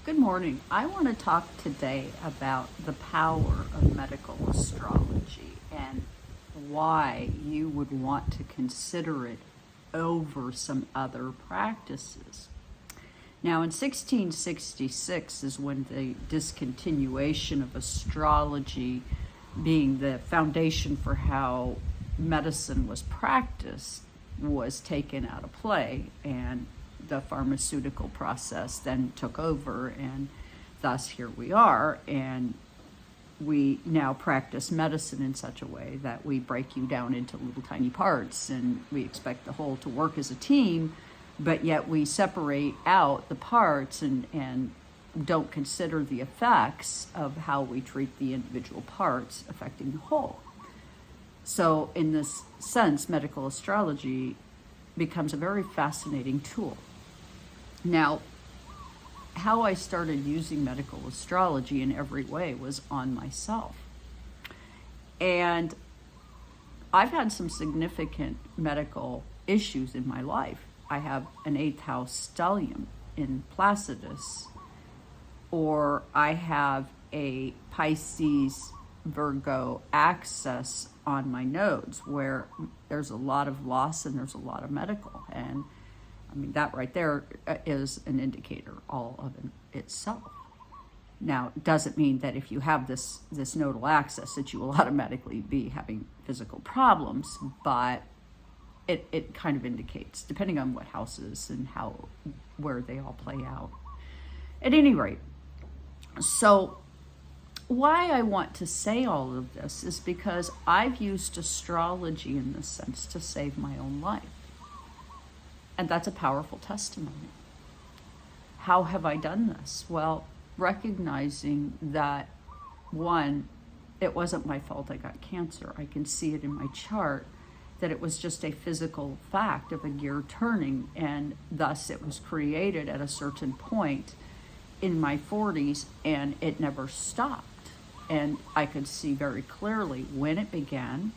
Good morning. I want to talk today about the power of medical astrology and why you would want to consider it over some other practices. Now, in 1666 is when the discontinuation of astrology being the foundation for how medicine was practiced was taken out of play, and the pharmaceutical process then took over, and thus here we are, and we now practice medicine in such a way that we break you down into little tiny parts, and we expect the whole to work as a team, but yet we separate out the parts and don't consider the effects of how we treat the individual parts affecting the whole. So in this sense, medical astrology becomes a very fascinating tool. Now, how I started using medical astrology in every way was on myself. And I've had some significant medical issues in my life. I have an 8th house stellium in Placidus, or I have a Pisces Virgo axis on my nodes where there's a lot of loss and there's a lot of medical. And I mean, that right there is an indicator all of itself. Now, it doesn't mean that if you have this nodal axis that you will automatically be having physical problems, but it kind of indicates, depending on what houses and where they all play out. At any rate, so why I want to say all of this is because I've used astrology in this sense to save my own life. And that's a powerful testimony. How have I done this? Well, recognizing that, one, it wasn't my fault I got cancer. I can see it in my chart that it was just a physical fact of a gear turning, and thus it was created at a certain point in my 40s, and it never stopped. And I could see very clearly when it began,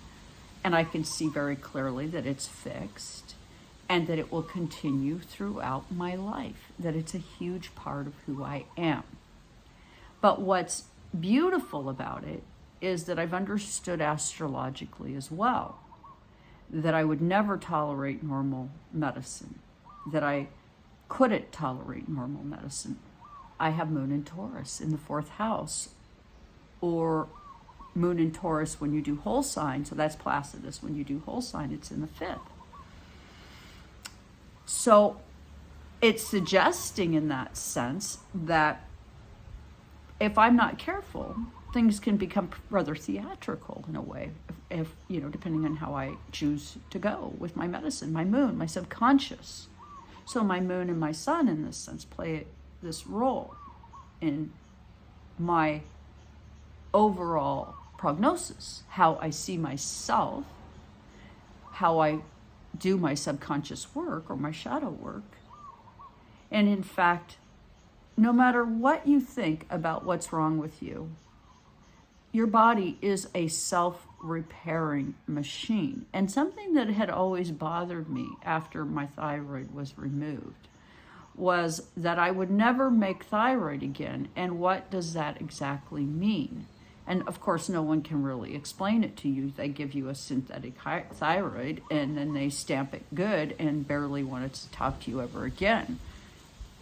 and I can see very clearly that it's fixed, and that it will continue throughout my life, that it's a huge part of who I am. But what's beautiful about it is that I've understood astrologically as well, that I would never tolerate normal medicine, that I couldn't tolerate normal medicine. I have Moon in Taurus in the 4th house, or Moon in Taurus when you do whole sign, so that's Placidus. When you do whole sign, it's in the 5th. So it's suggesting in that sense that if I'm not careful, things can become rather theatrical in a way, if depending on how I choose to go with my medicine, my moon, my subconscious. So my moon and my sun in this sense play this role in my overall prognosis, how I see myself, how I do my subconscious work or my shadow work. And in fact, no matter what you think about what's wrong with you, your body is a self-repairing machine. And something that had always bothered me after my thyroid was removed was that I would never make thyroid again. And what does that exactly mean? And of course, no one can really explain it to you. They give you a synthetic thyroid and then they stamp it good and barely want to talk to you ever again.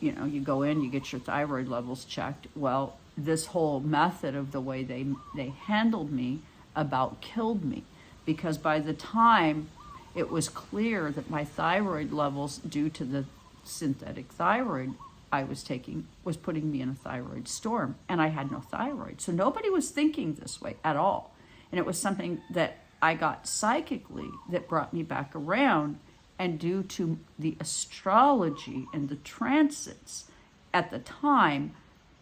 You know, you go in, you get your thyroid levels checked. Well, this whole method of the way they handled me about killed me, because by the time it was clear that my thyroid levels due to the synthetic thyroid I was taking was putting me in a thyroid storm, and I had no thyroid. So nobody was thinking this way at all. And it was something that I got psychically that brought me back around, and due to the astrology and the transits at the time,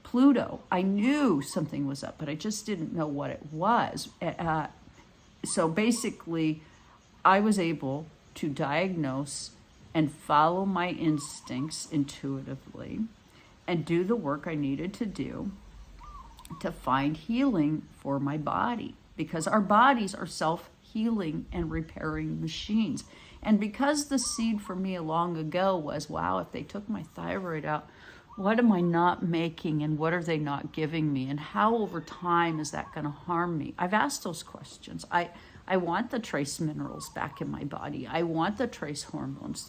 Pluto, I knew something was up, but I just didn't know what it was. So basically, I was able to diagnose and follow my instincts intuitively and do the work I needed to do to find healing for my body, because our bodies are self-healing and repairing machines. And because the seed for me long ago was, wow, if they took my thyroid out, What am I not making, and what are they not giving me, and how over time is that going to harm me? I've asked those questions. I want the trace minerals back in my body. I want the trace hormones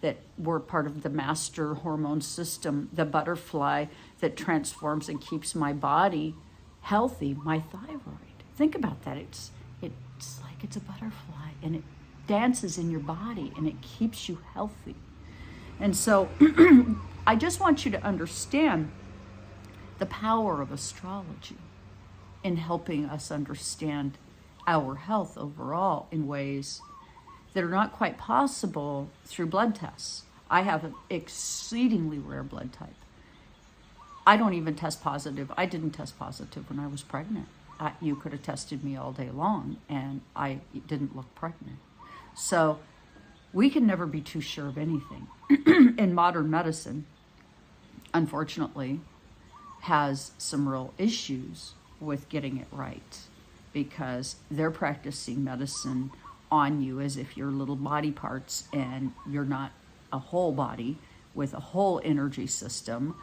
that were part of the master hormone system, the butterfly that transforms and keeps my body healthy, my thyroid. Think about that. It's like it's a butterfly, and it dances in your body, and it keeps you healthy. And so I just want you to understand the power of astrology in helping us understand our health overall in ways that are not quite possible through blood tests. I have an exceedingly rare blood type. I don't even test positive. I didn't test positive when I was pregnant. You could have tested me all day long, and I didn't look pregnant. So we can never be too sure of anything. In modern medicine, unfortunately, has some real issues with getting it right, because they're practicing medicine on you as if you're little body parts, and you're not a whole body with a whole energy system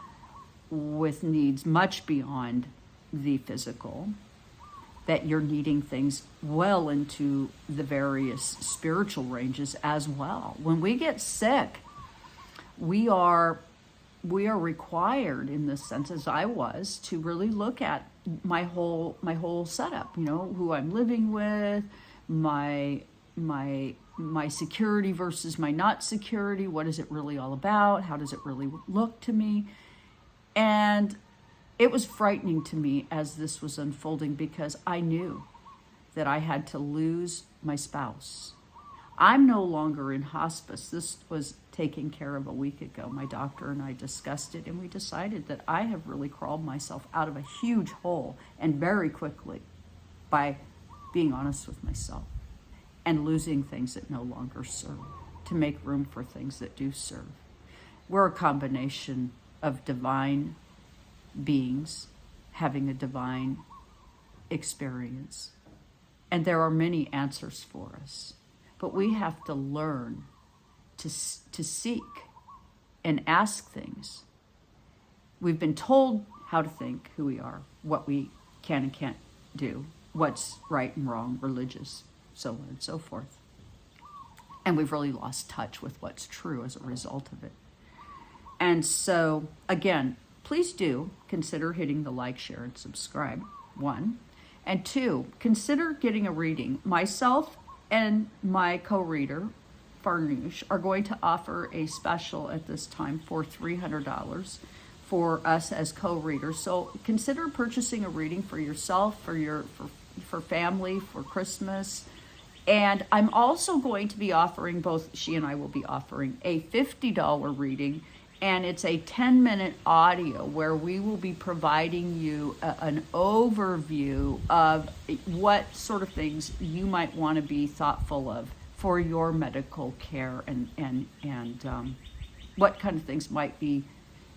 with needs much beyond the physical, that you're needing things well into the various spiritual ranges as well. When we get sick, we are required, in the sense as I was, to really look at my whole setup, who I'm living with, my security versus my not security. What is it really all about? How does it really look to me? And it was frightening to me as this was unfolding, because I knew that I had to lose my spouse. I'm no longer in hospice. This was taken care of a week ago. My doctor and I discussed it, and we decided that I have really crawled myself out of a huge hole, and very quickly, by being honest with myself and losing things that no longer serve to make room for things that do serve. We're a combination of divine beings having a divine experience, and there are many answers for us, but we have to learn to seek and ask things. We've been told how to think, who we are, what we can and can't do, what's right and wrong, religious, so on and so forth, and we've really lost touch with what's true as a result of it. And so again, please do consider hitting the like, share, and subscribe, 1. And 2, consider getting a reading. Myself and my co-reader, Farnoosh, are going to offer a special at this time for $300 for us as co-readers. So consider purchasing a reading for yourself, for family, for Christmas. And I'm also going to be offering, both she and I will be offering, a $50 reading. And it's a 10-minute audio where we will be providing you an overview of what sort of things you might want to be thoughtful of for your medical care, and what kind of things might be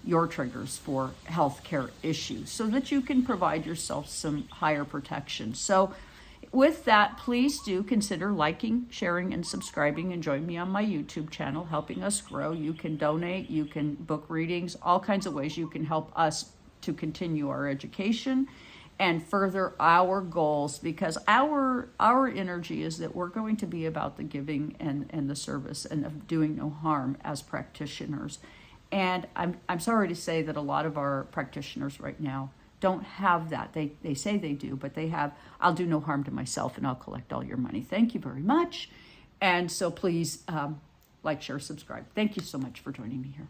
your triggers for healthcare issues, so that you can provide yourself some higher protection. So with that, please do consider liking, sharing, and subscribing, and join me on my YouTube channel, helping us grow. You can donate, you can book readings, all kinds of ways you can help us to continue our education and further our goals, because our energy is that we're going to be about the giving and the service and of doing no harm as practitioners. And I'm sorry to say that a lot of our practitioners right now don't have that. They say they do, but they have, I'll do no harm to myself and I'll collect all your money. Thank you very much. And so please like, share, subscribe. Thank you so much for joining me here.